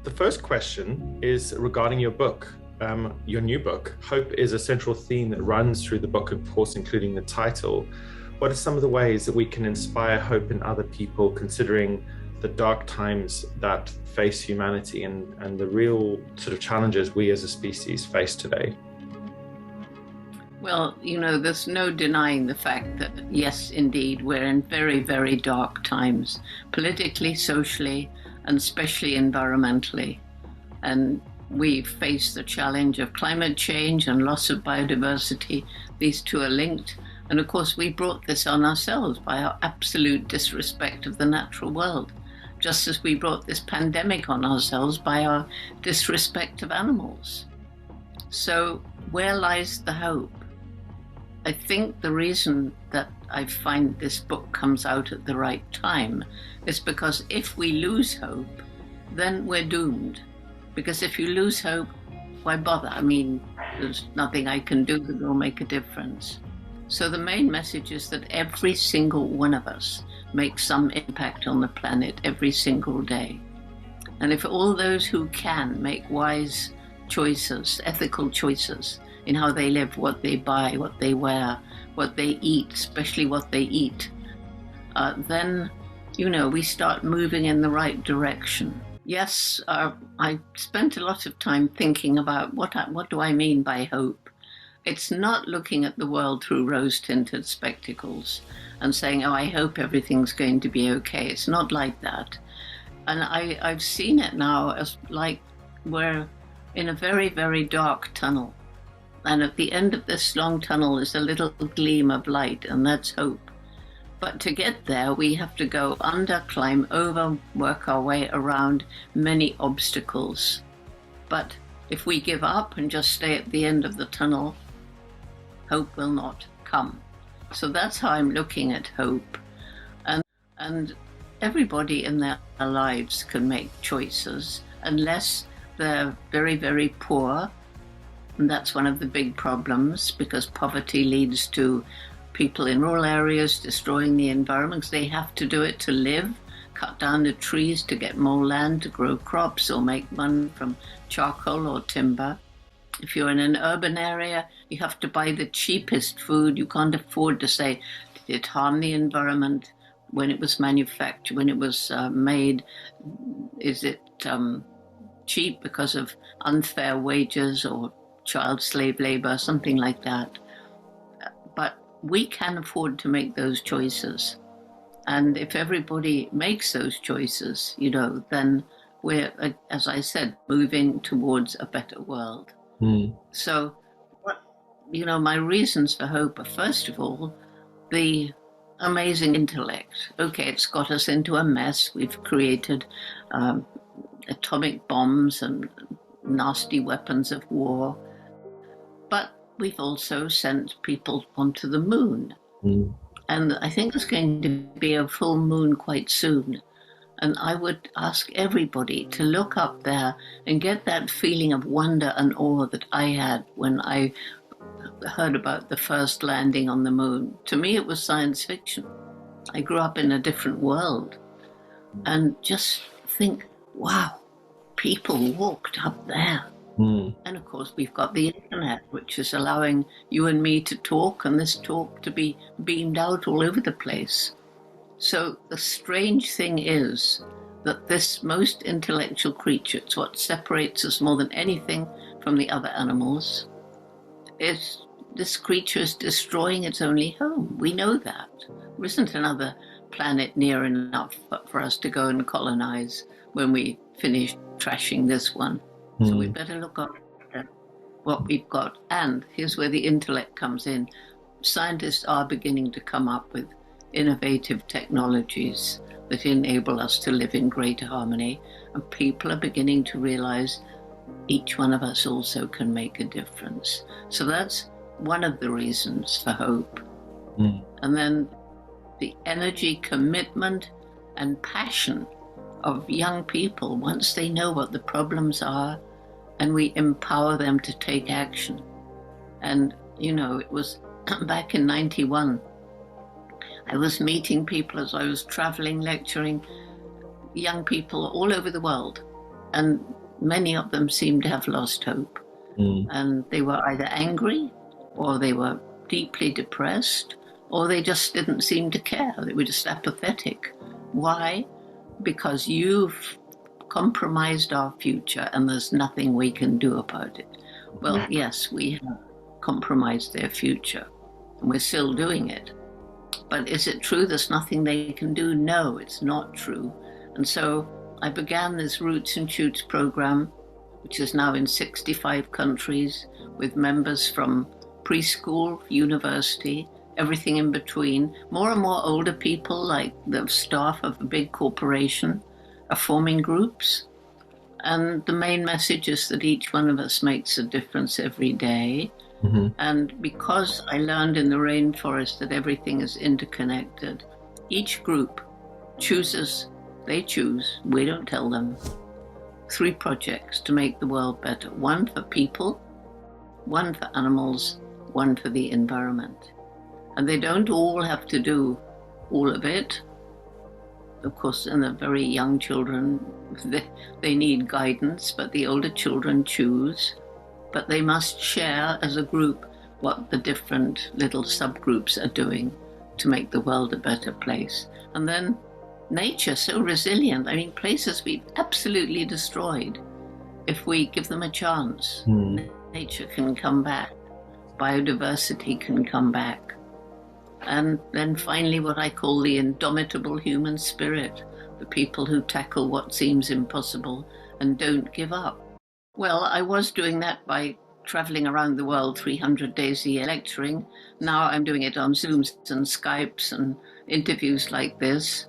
The first question is regarding your book, your new book. Hope is a central theme that runs through the book, of course, including the title. What are some of the ways that we can inspire hope in other people, considering the dark times that face humanity and the real sort of challenges we as a species face today? Well, there's no denying the fact that, yes, indeed, we're in very, very dark times, politically, socially, and especially environmentally. And we face the challenge of climate change and loss of biodiversity. These two are linked. And of course, we brought this on ourselves by our absolute disrespect of the natural world, just as we brought this pandemic on ourselves by our disrespect of animals. So where lies the hope? I think the reason that I find this book comes out at the right time is because if we lose hope, then we're doomed. Because if you lose hope, why bother? I mean, there's nothing I can do that will make a difference. So the main message is that every single one of us makes some impact on the planet every single day. And if all those who can make wise choices, ethical choices in how they live, what they buy, what they wear, what they eat, especially what they eat, then, we start moving in the right direction. Yes, I spent a lot of time thinking about what do I mean by hope. It's not looking at the world through rose-tinted spectacles and saying, I hope everything's going to be okay. It's not like that. And I've seen it now as like we're in a very, very dark tunnel. And at the end of this long tunnel is a little gleam of light, and that's hope. But to get there, we have to go under, climb over, work our way around many obstacles. But if we give up and just stay at the end of the tunnel, hope will not come. So that's how I'm looking at hope. And everybody in their lives can make choices unless they're very, very poor. And that's one of the big problems, because poverty leads to people in rural areas destroying the environment because they have to do it to live, cut down the trees to get more land to grow crops or make money from charcoal or timber. If you're in an urban area, you have to buy the cheapest food. You can't afford to say, did it harm the environment when it was manufactured, when it was made? Is it cheap because of unfair wages or child slave labor, something like that? But we can afford to make those choices. And if everybody makes those choices, then we're, as I said, moving towards a better world. So, my reasons for hope are, first of all, the amazing intellect. Okay, it's got us into a mess. We've created atomic bombs and nasty weapons of war. But we've also sent people onto the moon. And I think there's going to be a full moon quite soon. And I would ask everybody to look up there and get that feeling of wonder and awe that I had when I heard about the first landing on the moon. To me, it was science fiction. I grew up in a different world. And just think, wow, people walked up there. And of course, we've got the internet, which is allowing you and me to talk, and this talk to be beamed out all over the place. So the strange thing is that this most intellectual creature, it's what separates us more than anything from the other animals, is this creature is destroying its only home. We know that. There isn't another planet near enough for us to go and colonize when we finish trashing this one. So we better look at what we've got. And here's where the intellect comes in. Scientists are beginning to come up with innovative technologies that enable us to live in greater harmony. And people are beginning to realize each one of us also can make a difference. So that's one of the reasons for hope. And then the energy, commitment, and passion of young people once they know what the problems are, and we empower them to take action. And, it was back in 91, I was meeting people as I was traveling, lecturing, young people all over the world. And many of them seemed to have lost hope. And they were either angry, or they were deeply depressed, or they just didn't seem to care. They were just apathetic. Why? Because you've compromised our future and there's nothing we can do about it. Well, yes, we have compromised their future and we're still doing it. But is it true there's nothing they can do? No, it's not true. And so I began this Roots and Tutes program, which is now in 65 countries, with members from preschool, university, everything in between. More and more older people, like the staff of a big corporation, are forming groups. And the main message is that each one of us makes a difference every day. And because I learned in the rainforest that everything is interconnected, each group chooses, they choose, we don't tell them, 3 projects to make the world better. 1 for people, 1 for animals, 1 for the environment. And they don't all have to do all of it. Of course, in the very young children, they need guidance, but the older children choose. But they must share as a group what the different little subgroups are doing to make the world a better place. And then nature, so resilient. I mean, places we've absolutely destroyed. If we give them a chance, nature can come back. Biodiversity can come back. And then finally, what I call the indomitable human spirit, the people who tackle what seems impossible and don't give up. Well, I was doing that by traveling around the world 300 days a year lecturing. Now I'm doing it on Zooms and Skypes and interviews like this.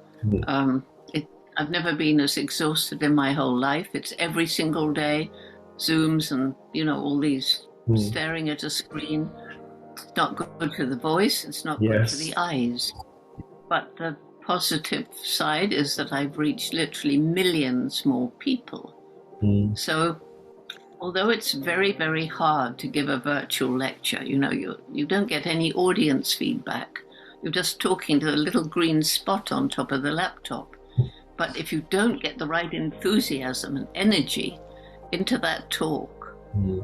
I've never been as exhausted in my whole life. It's every single day, Zooms and, all these staring at a screen. It's not good for the voice. It's not good for the eyes. But the positive side is that I've reached literally millions more people. So although it's very, very hard to give a virtual lecture, you don't get any audience feedback. You're just talking to the little green spot on top of the laptop. But if you don't get the right enthusiasm and energy into that talk,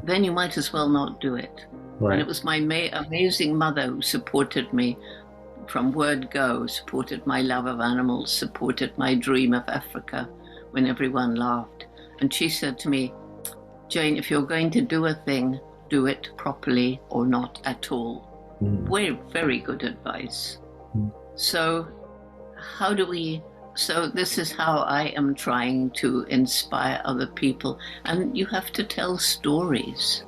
then you might as well not do it. Right. And it was my amazing mother who supported me from word go, supported my love of animals, supported my dream of Africa when everyone laughed. And she said to me, Jane, if you're going to do a thing, do it properly or not at all. Very, very good advice. So this is how I am trying to inspire other people. And you have to tell stories.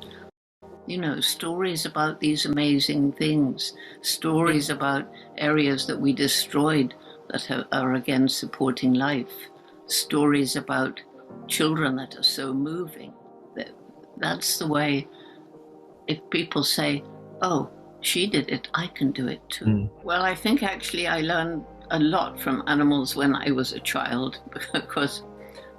Stories about these amazing things, stories about areas that we destroyed that are again supporting life, stories about children that are so moving. That's the way, if people say, oh, she did it, I can do it too. Well, I think actually I learned a lot from animals when I was a child, because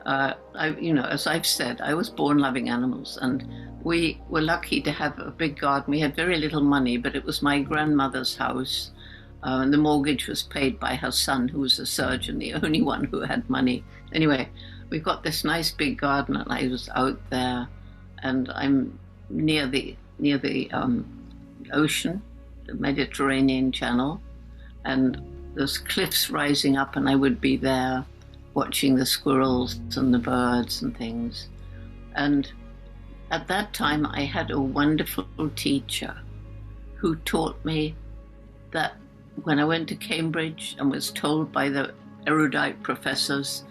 as I've said, I was born loving animals, and we were lucky to have a big garden. We had very little money, but it was my grandmother's house, and the mortgage was paid by her son, who was a surgeon, the only one who had money. Anyway, we've got this nice big garden, and I was out there, and I'm near the ocean, the Mediterranean Channel, and there's cliffs rising up, and I would be there watching the squirrels and the birds and things. And at that time, I had a wonderful teacher who taught me that when I went to Cambridge and was told by the erudite professors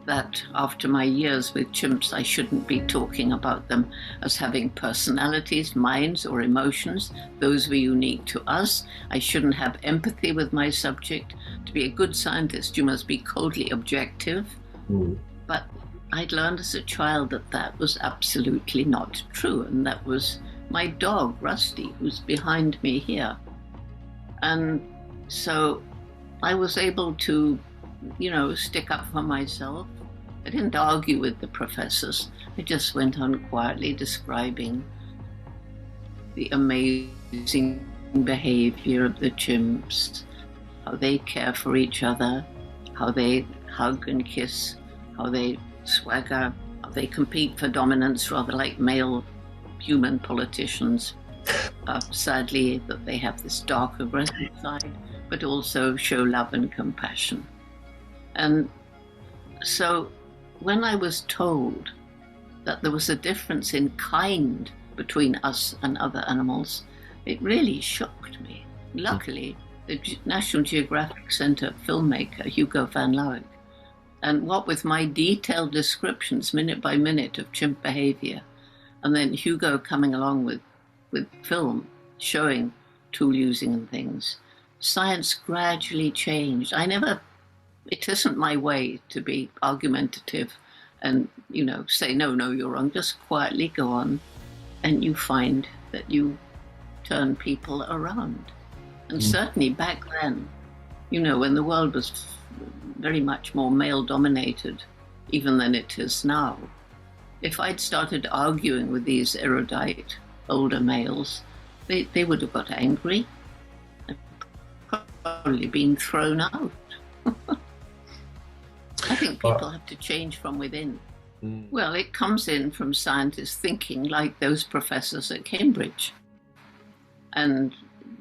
that after my years with chimps, I shouldn't be talking about them as having personalities, minds, or emotions. Those were unique to us. I shouldn't have empathy with my subject. To be a good scientist, you must be coldly objective. But I'd learned as a child that was absolutely not true. And that was my dog, Rusty, who's behind me here. And so I was able to stick up for myself. I didn't argue with the professors. I just went on quietly describing the amazing behavior of the chimps, how they care for each other, how they hug and kiss, how they swagger, how They compete for dominance, rather like male human politicians. Sadly, that they have this dark, aggressive side, but also show love and compassion. And so when I was told that there was a difference in kind between us and other animals, it really shocked me. Luckily, the National Geographic Centre filmmaker, Hugo van Lawick, and what with my detailed descriptions, minute by minute, of chimp behavior, and then Hugo coming along with film, showing tool using and things, science gradually changed. It isn't my way to be argumentative and, say, no, you're wrong. Just quietly go on, and you find that you turn people around. And certainly back then, when the world was very much more male-dominated, even than it is now, if I'd started arguing with these erudite older males, they would have got angry and probably been thrown out. I think people have to change from within. Well, it comes in from scientists thinking like those professors at Cambridge and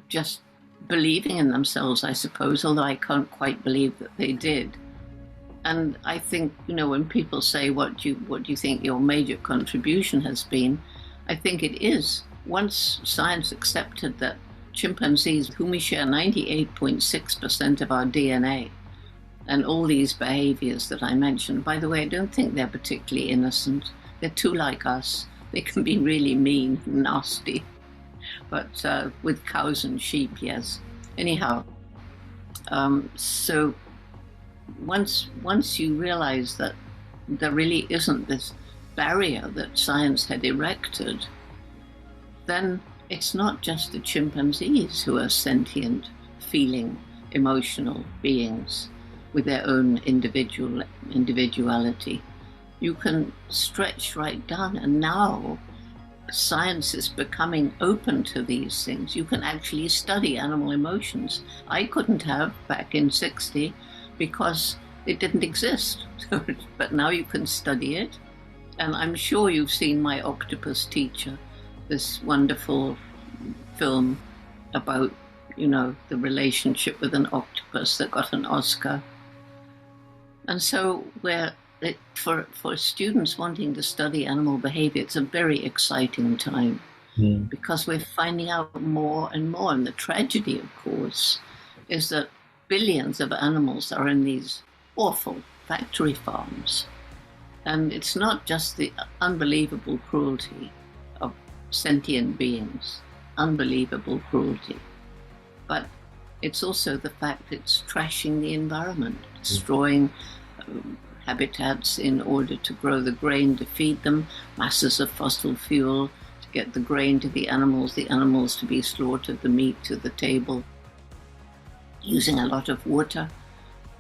just believing in themselves, I suppose, although I can't quite believe that they did. And I think, when people say, what do you think your major contribution has been? I think it is. Once science accepted that chimpanzees, whom we share 98.6% of our DNA, and all these behaviors that I mentioned, by the way, I don't think they're particularly innocent. They're too like us. They can be really mean and nasty. But with cows and sheep, yes. Anyhow, so once you realize that there really isn't this barrier that science had erected, then it's not just the chimpanzees who are sentient, feeling, emotional beings with their own individuality. You can stretch right down, and now science is becoming open to these things. You can actually study animal emotions. I couldn't have back in 60 because it didn't exist. But now you can study it. And I'm sure you've seen My Octopus Teacher, this wonderful film about, the relationship with an octopus that got an Oscar. And so for students wanting to study animal behavior, it's a very exciting time because we're finding out more and more. And the tragedy, of course, is that billions of animals are in these awful factory farms. And it's not just the unbelievable cruelty of sentient beings, unbelievable cruelty, but it's also the fact it's trashing the environment, destroying habitats in order to grow the grain to feed them, masses of fossil fuel to get the grain to the animals to be slaughtered, the meat to the table, using a lot of water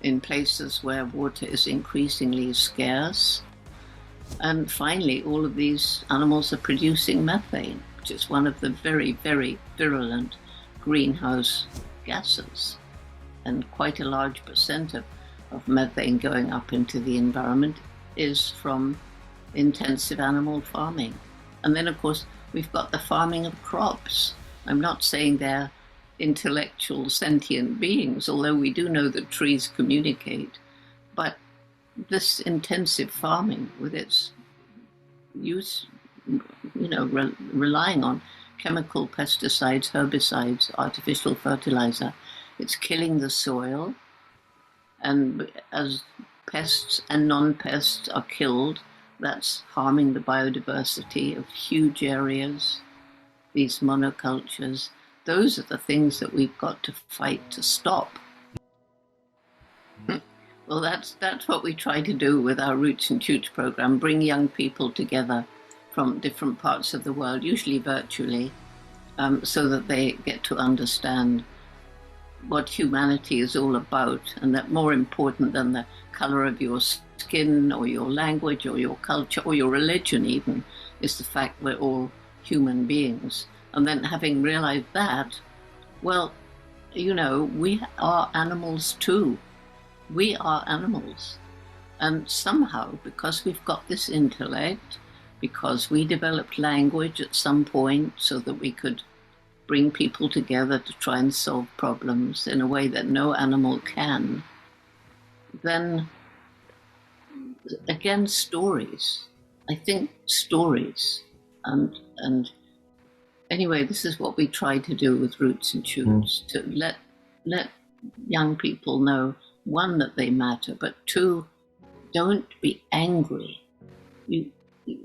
in places where water is increasingly scarce. And finally, all of these animals are producing methane, which is one of the very, very virulent greenhouse gases. And quite a large percent of methane going up into the environment is from intensive animal farming. And then, of course, we've got the farming of crops. I'm not saying they're intellectual, sentient beings, although we do know that trees communicate. But this intensive farming, with its use, relying on chemical pesticides, herbicides, artificial fertilizer, it's killing the soil. And as pests and non-pests are killed, that's harming the biodiversity of huge areas, these monocultures. Those are the things that we've got to fight to stop. Well, that's what we try to do with our Roots and Tute program, bring young people together from different parts of the world, usually virtually, so that they get to understand what humanity is all about, and that more important than the color of your skin or your language or your culture or your religion even is the fact we're all human beings. And then having realized that, well, we are animals too. We are animals. And somehow, because we've got this intellect, because we developed language at some point so that we could bring people together to try and solve problems in a way that no animal can, then again, stories. I think stories. And anyway, this is what we try to do with Roots and Tutes, to let young people know, one, that they matter, but two, don't be angry. You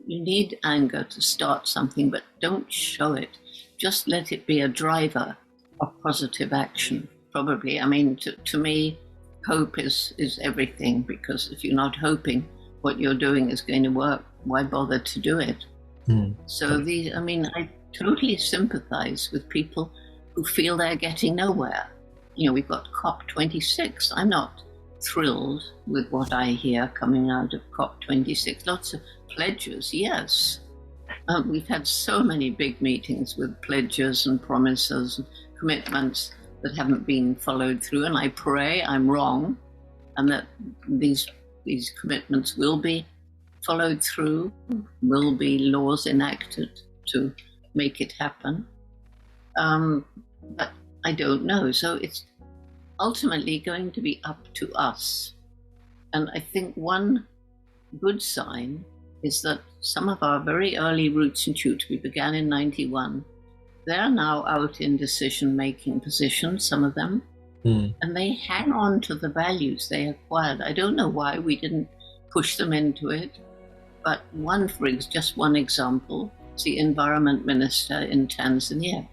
need anger to start something, but don't show it. Just let it be a driver of positive action, probably. I mean, to me, hope is everything, because if you're not hoping what you're doing is going to work, why bother to do it? So I totally sympathize with people who feel they're getting nowhere. You know, we've got COP26. I'm not thrilled with what I hear coming out of COP26. Lots of pledges, yes. We've had so many big meetings with pledges and promises and commitments that haven't been followed through, and I pray I'm wrong and that these commitments will be followed through, will be laws enacted to make it happen. But I don't know. So it's ultimately going to be up to us. And I think one good sign is that some of our very early Roots and Tute, we began in 91, they're now out in decision-making positions, some of them, and they hang on to the values they acquired. I don't know why we didn't push them into it, but just one example, is the environment minister in Tanzania,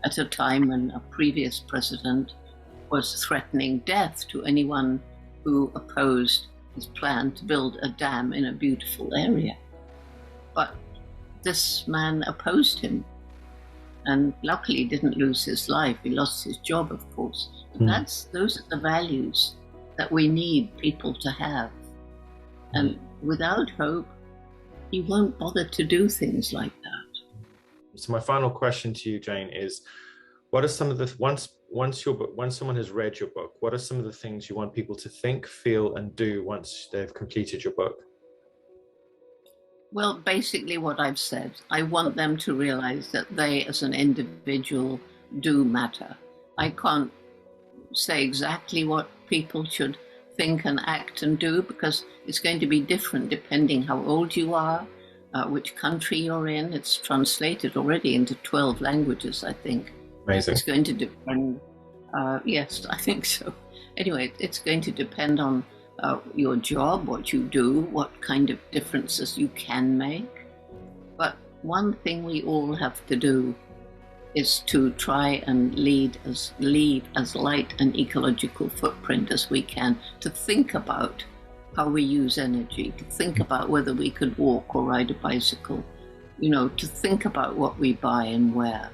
at a time when a previous president was threatening death to anyone who opposed his plan to build a dam in a beautiful area. But this man opposed him, and luckily didn't lose his life. He lost his job, of course. But those are the values that we need people to have. And without hope, you won't bother to do things like that. So my final question to you, Jane, is what are some of the, once someone has read your book, what are some of the things you want people to think, feel, and do once they've completed your book? Well, basically what I've said. I want them to realize that they as an individual do matter. I can't say exactly what people should think and act and do, because it's going to be different depending how old you are, which country you're in. It's translated already into 12 languages, I think. Amazing. It's going to depend, yes, I think so. Anyway, it's going to depend on your job, what you do, what kind of differences you can make. But one thing we all have to do is to try and leave as light an ecological footprint as we can, to think about how we use energy, to think about whether we could walk or ride a bicycle, to think about what we buy and wear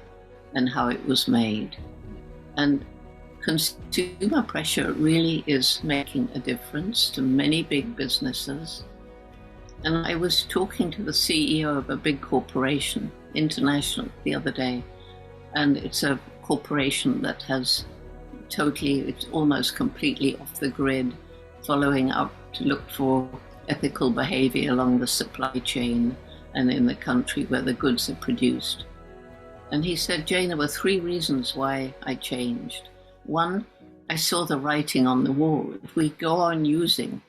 and how it was made. And consumer pressure really is making a difference to many big businesses. And I was talking to the CEO of a big corporation, international, the other day, and it's a corporation that has it's almost completely off the grid, following up to look for ethical behavior along the supply chain and in the country where the goods are produced. And he said, Jane, there were 3 reasons why I changed. One, I saw the writing on the wall. If we go on using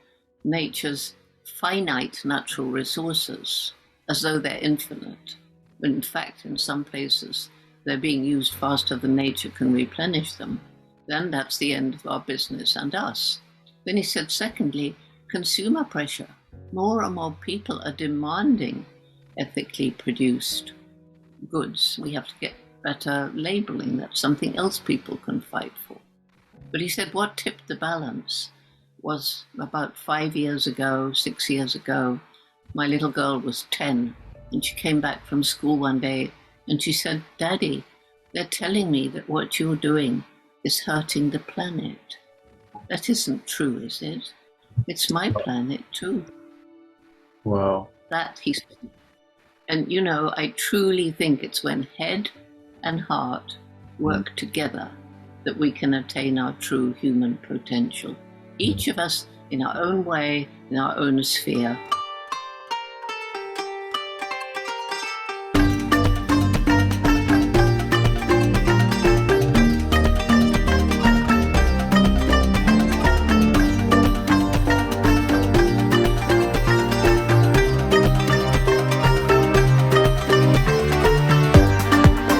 nature's finite natural resources as though they're infinite, when in fact in some places they're being used faster than nature can replenish them, then that's the end of our business and us. Then he said, secondly, consumer pressure. More and more people are demanding ethically produced goods. We have to get better labeling. That's something else people can fight for. But he said what tipped the balance was about 5 years ago, 6 years ago, my little girl was 10, and she came back from school one day and she said, Daddy, they're telling me that what you're doing is hurting the planet. That isn't true, is it? It's my planet too. Wow. That he said. And I truly think it's when head and heart work together that we can attain our true human potential. Each of us in our own way, in our own sphere.